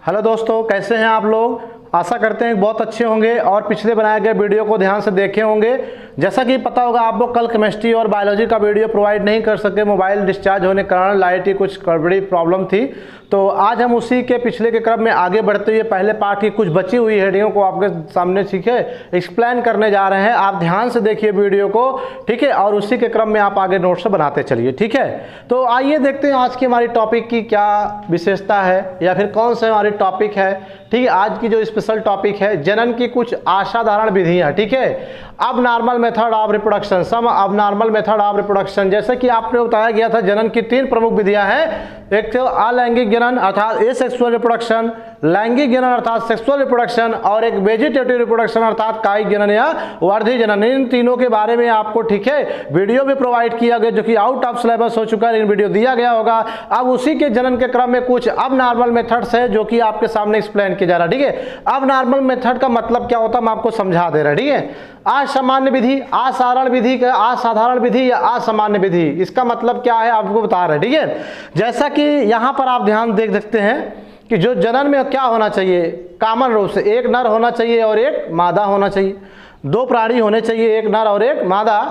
Hello दोस्तों, कैसे हैं आप लोग। आशा करते हैं बहुत अच्छे होंगे और पिछले बनाए गए वीडियो को ध्यान से देखे होंगे। जैसा कि पता होगा आपको, कल केमिस्ट्री और बायोलॉजी का वीडियो प्रोवाइड नहीं कर सके, मोबाइल डिस्चार्ज होने के कारण लाइट की कुछ बड़ी प्रॉब्लम थी। तो आज हम उसी के पिछले के क्रम में आगे बढ़ते हुए पहले पार्ट की कुछ बची हुई हेडिंगों को आपके सामने सीखे एक्सप्लेन करने जा रहे हैं। आप ध्यान से देखिए वीडियो को, ठीक है, और उसी के क्रम में आप आगे नोट्स बनाते चलिए, ठीक है। तो आइए देखते हैं आज की हमारी टॉपिक की क्या विशेषता है या फिर कौन सा हमारी टॉपिक है। ठीक है, आज की जो स्पेशल टॉपिक है जनन की कुछ असाधारण विधियां, ठीक है। अब नॉर्मल मेथड ऑफ रिप्रोडक्शन, सम अब नॉर्मल मेथड ऑफ रिप्रोडक्शन। जैसे कि आपने बताया गया था जनन की तीन प्रमुख विधियां हैं। एक तो अलैंगिक जनन अर्थात एसेक्सुअल रिप्रोडक्शन, लैंगिक जनन अर्थात सेक्सुअल रिप्रोडक्शन और एक वेजिटेटिव रिप्रोडक्शन अर्थात कायिक जनन या वर्धी जनन। इन तीनों के बारे में आपको, ठीक है, वीडियो भी प्रोवाइड किया गया जो कि आउट ऑफ सिलेबस हो चुका है, इन वीडियो दिया गया होगा। अब उसी के जनन के क्रम में कुछ अब नॉर्मल मेथड्स है जो कि आपके सामने एक्सप्लेन किया जा रहा है, ठीक है। अब नॉर्मल मेथड का मतलब क्या होता है हम आपको समझा दे रहे हैं, ठीक है। असामान्य विधि, असाधारण विधि, असाधारण विधि या असामान्य विधि, इसका मतलब क्या है आपको बता रहे हैं, ठीक है। जैसा कि यहां पर आप ध्यान देख सकते हैं कि जो जनन में क्या होना चाहिए, कॉमन रूप से एक नर होना चाहिए और एक मादा होना चाहिए। दो प्राणी होने चाहिए, एक नर और एक मादा।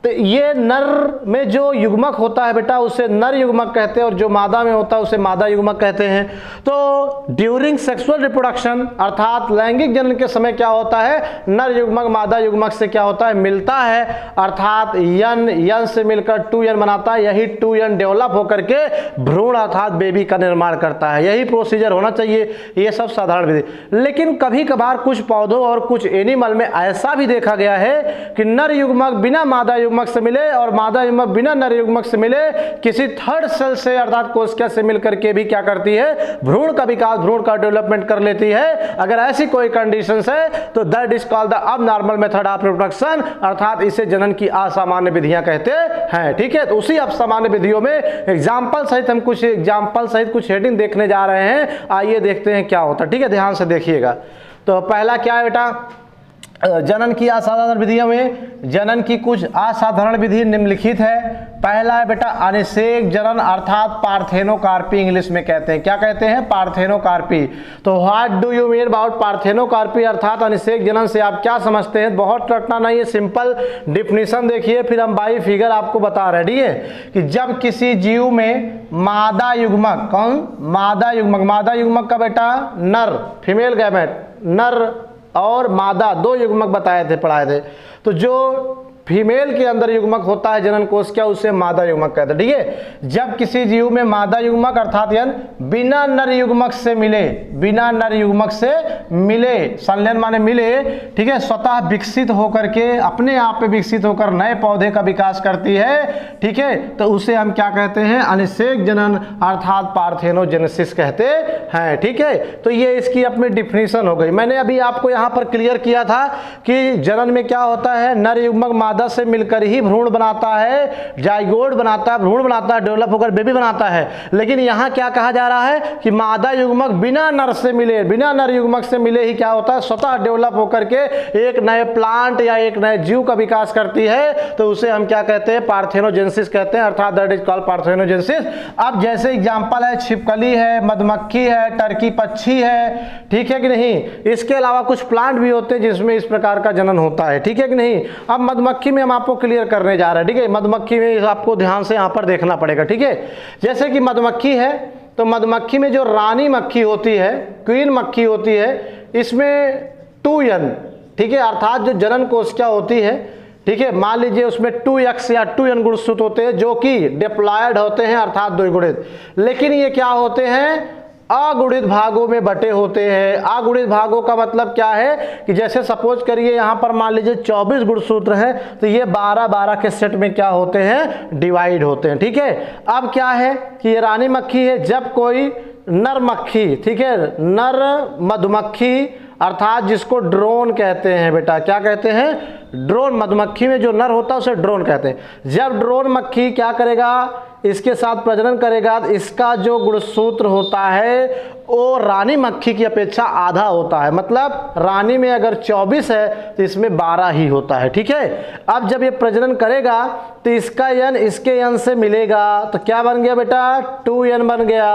तो ये नर में जो युग्मक होता है बेटा उसे नर युग्मक कहते हैं और जो मादा में होता है उसे मादा युग्मक कहते हैं। तो ड्यूरिंग सेक्सुअल रिप्रोडक्शन अर्थात लैंगिक जनन के समय क्या होता है, नर युग्मक मादा युग्मक से क्या होता है, मिलता है, अर्थात यन से मिलकर 2n बनाता है। यही 2n डेवलप होकर के भ्रूण अर्थात बेबी का निर्माण करता है। यही प्रोसीजर होना चाहिए। ये सब साधारण विधि। लेकिन कभी कभार कुछ पौधों और कुछ एनिमल में ऐसा भी देखा गया है कि नर युग्मक बिना मादा युग्मक से मिले और मादा युग्मक बिना नर युग्मक से मिले किसी थर्ड सेल से अर्थात कोशिका से मिलकर के भी क्या करती है, भ्रूण का विकास, भ्रूण का डेवलपमेंट कर लेती है। अगर ऐसी कोई कंडीशंस है तो that is called the abnormal method of reproduction अर्थात इसे जनन की असामान्य विधियां कहते हैं, ठीक है। तो उसी असामान्य विधियों में एग्जाम्पल सहित हम कुछ एग्जाम्पल सहित कुछ हेडिंग देखने जा रहे हैं। आइए देखते हैं क्या होता है, ठीक है, ध्यान से देखिएगा। तो पहला क्या है बेटा, जनन की असाधारण विधियों में जनन की कुछ असाधारण विधि निम्नलिखित है। पहला है बेटा अनिषेक जनन अर्थात पार्थेनोकार्पी, इंग्लिश में कहते हैं, क्या कहते हैं, पार्थेनोकार्पी। तो what do you mean about parthenocarpy अर्थात अनिषेक जनन से आप क्या समझते हैं। बहुत रटना नहीं है, सिंपल डिफिनीशन देखिए, फिर हम बाई फिगर आपको बता रहे हैं, ठीक है, कि जब किसी जीव में मादा युग्मक, कौन, मादा युग्मक, मादा युग्मक का बेटा नर, फीमेल गैमेट, नर और मादा दो युग्मक बताए थे, पढ़ाए थे। तो जो फीमेल के अंदर युग्मक होता है जनन कोश, क्या उसे मादा युग्मक कहते हैं, ठीक है। जब किसी जीव में मादा युग्मक अर्थात यानी बिना नर युग्मक से मिले, बिना नर युग्मक से मिले, संलयन माने मिले, ठीक है, स्वतः विकसित होकर के अपने आप पे विकसित होकर नए पौधे का विकास करती है, ठीक है, तो उसे हम क्या कहते हैं, अनिषेक जनन अर्थात पार्थेनोजेनेसिस कहते हैं, ठीक है। तो ये इसकी अपनी डिफिनीशन हो गई। मैंने अभी आपको यहाँ पर क्लियर किया था कि जनन में क्या होता है, नर युग्मक मादा से मिलकर ही भ्रूण बनाता है, जाइगोट बनाता है, भ्रूण बनाता है, डेवलप होकर बेबी बनाता है। लेकिन यहाँ क्या कहा जा रहा है कि मादा युग्मक बिना नर से मिले, बिना नर युग्मक से मिले ही क्या होता है, स्वतः डेवलप होकर के एक नए प्लांट या एक नए जीव का विकास करती है। तो उसे हम क्या कहते हैं, पार्थेनोजेनेसिस कहते हैं, अर्थात दैट इज कॉल्ड पार्थेनोजेनेसिस। अब जैसे एग्जांपल है छिपकली है, मधुमक्खी है, टर्की पक्षी है, ठीक है कि नहीं। इसके अलावा कुछ प्लांट भी होते हैं जिसमें इस प्रकार का जनन होता है, ठीक है कि नहीं। अब मधुमक्खी में हम आपको क्लियर करने जा रहे हैं, ठीक है। मधुमक्खी में आपको ध्यान से यहां पर देखना पड़ेगा, ठीक है। जैसे कि मधुमक्खी है तो मधुमक्खी में जो रानी मक्खी होती है, क्वीन मक्खी होती है, इसमें 2n, ठीक है, अर्थात जो जनन कोशिका होती है, ठीक है, मान लीजिए उसमें 2x या 2n गुणसूत्र होते हैं जो कि डिप्लॉयड होते हैं अर्थात द्विगुणित। लेकिन ये क्या होते हैं, अगुणित भागों में बटे होते हैं। अगुणित भागों का मतलब क्या है कि जैसे सपोज करिए यहाँ पर मान लीजिए 24 गुणसूत्र हैं तो ये 12-12 के सेट में क्या होते हैं, डिवाइड होते हैं, ठीक है। अब क्या है कि ये रानी मक्खी है, जब कोई नर मक्खी, ठीक है, नर मधुमक्खी अर्थात जिसको ड्रोन कहते हैं बेटा, क्या कहते हैं, ड्रोन, मधुमक्खी में जो नर होता है उसे ड्रोन कहते हैं। जब ड्रोन मक्खी क्या करेगा, इसके साथ प्रजनन करेगा तो इसका जो गुणसूत्र होता है वो रानी मक्खी की अपेक्षा आधा होता है। मतलब रानी में अगर 24 है तो इसमें 12 ही होता है। ठीक है, अब जब ये प्रजनन करेगा तो इसका यन इसके यन से मिलेगा तो क्या बन गया बेटा, 2n बन गया।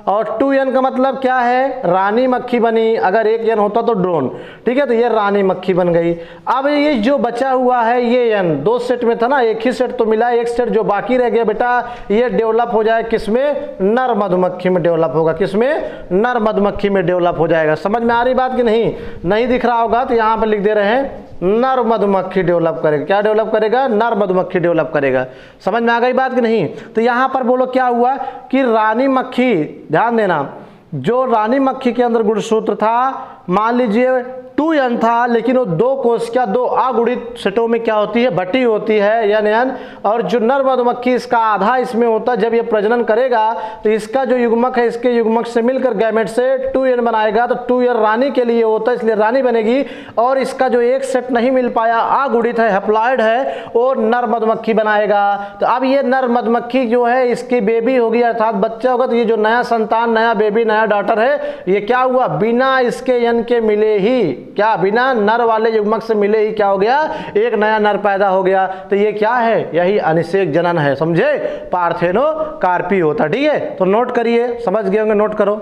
और 2n का मतलब क्या है, रानी मक्खी बनी। अगर एक यन होता तो ड्रोन। ठीक है, तो ये रानी मक्खी बन गई। अब ये जो बचा हुआ है ये यन 2 सेट में था ना, एक ही सेट तो मिला, एक सेट जो बाकी रह गया बेटा ये डेवलप हो जाए किसमें, नर मधुमक्खी में डेवलप होगा। किसमें, नर मधुमक्खी में डेवलप हो जाएगा। समझ में आ रही बात कि नहीं? नहीं दिख रहा होगा तो यहाँ पर लिख दे रहे हैं नर मधुमक्खी डेवलप करेगा। क्या डेवलप करेगा, नर मधुमक्खी डेवलप करेगा। समझ में आ गई बात कि नहीं? तो यहाँ पर बोलो क्या हुआ कि रानी मक्खी, ध्यान देना, जो रानी मक्खी के अंदर गुणसूत्र था मान लीजिए 2n था, लेकिन वो 2 कोशिका 2 अगुणित सेटों में क्या होती है, बटी होती है n। और जो नर मधुमक्खी इसका आधा इसमें होता है। जब ये प्रजनन करेगा तो इसका जो युग्मक है इसके युग्मक से मिलकर गैमेट से 2n बनाएगा। तो 2n रानी के लिए होता है इसलिए रानी बनेगी। और इसका जो एक सेट नहीं मिल पाया, अगुणित है, हैप्लॉइड है, वो नर मधुमक्खी बनाएगा। तो अब ये नर मधुमक्खी जो है इसकी बेबी होगी अर्थात बच्चा होगा। तो ये जो नया संतान, नया बेबी, नया डॉटर है, ये क्या हुआ, बिना इसके यन के मिले ही, क्या बिना नर वाले युग्मक से मिले ही क्या हो गया, एक नया नर पैदा हो गया। तो ये क्या है, यही अनिषेक जनन है। समझे, पार्थेनोकार्पी होता। ठीक है, तो नोट करिए, समझ गए होंगे, नोट करो,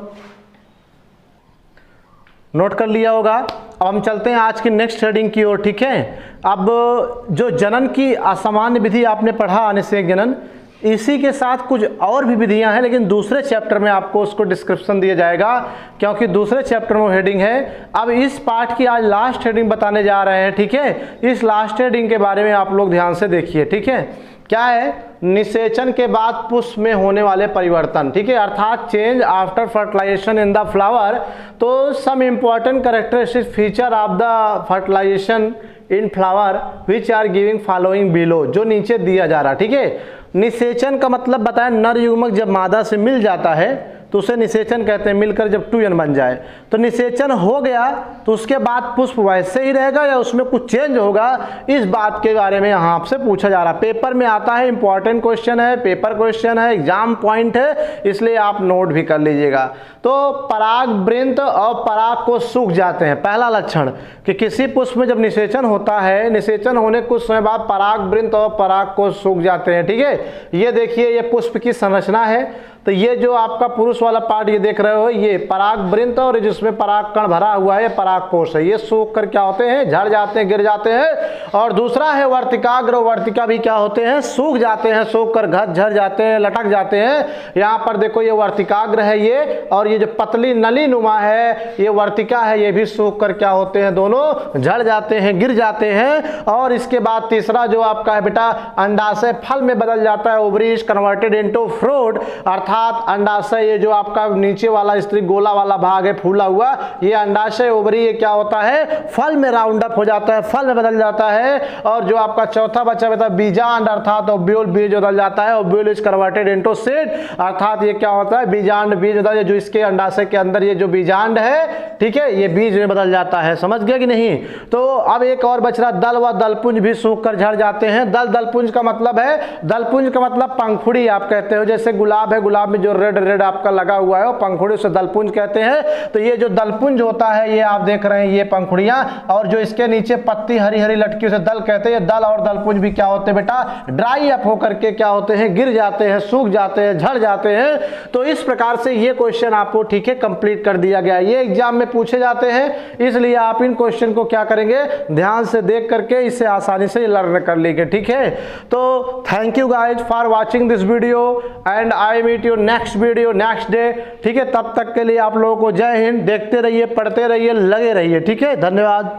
नोट कर लिया होगा। अब हम चलते हैं आज की नेक्स्ट हेडिंग की ओर। ठीक है, अब जो जनन की असामान्य विधि आपने पढ़ा, अनिषेक जनन, इसी के साथ कुछ और भी विधियां हैं, लेकिन दूसरे चैप्टर में आपको उसको डिस्क्रिप्शन दिया जाएगा, क्योंकि दूसरे चैप्टर में हेडिंग है। अब इस पार्ट की आज लास्ट हेडिंग बताने जा रहे हैं। ठीक है, इस लास्ट हेडिंग के बारे में आप लोग ध्यान से देखिए। ठीक है, क्या है, निषेचन के बाद पुष्प में होने वाले परिवर्तन। ठीक है, अर्थात change after fertilization in the flower. तो some important characteristic feature of the fertilization in flower which are giving following below, जो नीचे दिया जा रहा। ठीक है, निषेचन का मतलब बताया, नर युग्मक जब मादा से मिल जाता है तो उसे निषेचन कहते हैं। मिलकर जब 2n बन जाए तो निषेचन हो गया, तो उसके बाद पुष्प वैसे ही रहेगा या उसमें कुछ चेंज होगा, इस बात के बारे में यहाँ आपसे पूछा जा रहा है। पेपर में आता है, इंपॉर्टेंट क्वेश्चन है, पेपर क्वेश्चन है, एग्जाम पॉइंट है, इसलिए आप नोट भी कर लीजिएगा। तो पराग वृंत और पराग को सूख जाते हैं। पहला लक्षण कि किसी पुष्प में जब निषेचन होता है, निषेचन होने कुछ समय बाद पराग वृंत और पराग को सूख जाते हैं। ठीक है, ये देखिए, ये पुष्प की संरचना है। तो ये जो आपका पुरुष वाला पार्ट ये देख रहे हो, ये पराग वृंत और जिसमें पराग कण भरा हुआ है पराग कोश है। ये सूख कर क्या होते हैं, झड़ जाते हैं, गिर जाते हैं। और दूसरा है वर्तिकाग्र, वर्तिका भी क्या होते हैं, सूख जाते हैं, सूख कर घट झड़ जाते हैं, लटक जाते हैं। यहाँ पर देखो ये वर्तिकाग्र है ये, और ये जो पतली नली नुमा है ये वर्तिका है, ये भी सूख कर क्या होते हैं, दोनों झड़ जाते हैं, गिर जाते हैं। और इसके बाद तीसरा जो आपका है बेटा, अंडाशय फल में बदल जाता है। Ovary is converted into fruit, अर्थात अंडाशय, ये जो आपका नीचे वाला स्त्री गोला वाला भाग है फूला हुआ, ये अंडाशय, ओवरी, ये क्या होता है, फल में राउंड अप हो जाता है, फल में बदल जाता है। और जो आपका चौथा बच्चा बेटा बीजांड, अर्थात ओव्यूल, बीज बदल जाता है। Ovule is converted into seed, अर्थात ये क्या होता है, बीजांड, बीज बदल, जो इसके अंडाशय के अंदर ये जो बीजांड है, ठीक है, ये बीज में बदल जाता है। समझ गए कि नहीं? तो अब एक और बच रहा, दल व दलपुंज भी सूख कर झड़ जाते हैं। दल, दलपुंज का मतलब है, दलपुंज का मतलब पंखुड़ी आप कहते हो। जैसे गुलाब है, गुलाब में जो रेड रेड आपका लगा हुआ है वो पंखुड़ी, से दलपुंज कहते हैं। तो ये जो दलपुंज होता है ये आप देख रहे हैं, ये पंखुड़ियां, और जो इसके नीचे पत्ती हरी हरी लटकी उसे दल कहते हैं। दल और दलपुंज भी क्या होते हैं बेटा, ड्राई अप होकर के क्या होते हैं, गिर जाते हैं, सूख जाते हैं, झड़ जाते हैं। तो इस प्रकार से ये क्वेश्चन आपको, ठीक है, कंप्लीट कर दिया गया। ये एग्जाम में पूछे जाते हैं, इसलिए आप इन क्वेश्चन को क्या करेंगे, ध्यान से देख करके इसे आसानी से लर्न कर लेंगे। ठीक है, तो thank you guys for watching this video and I meet you next video next day. ठीक है, तब तक के लिए आप लोगों को जय हिंद। देखते रहिए, पढ़ते रहिए, लगे रहिए। ठीक है, धन्यवाद।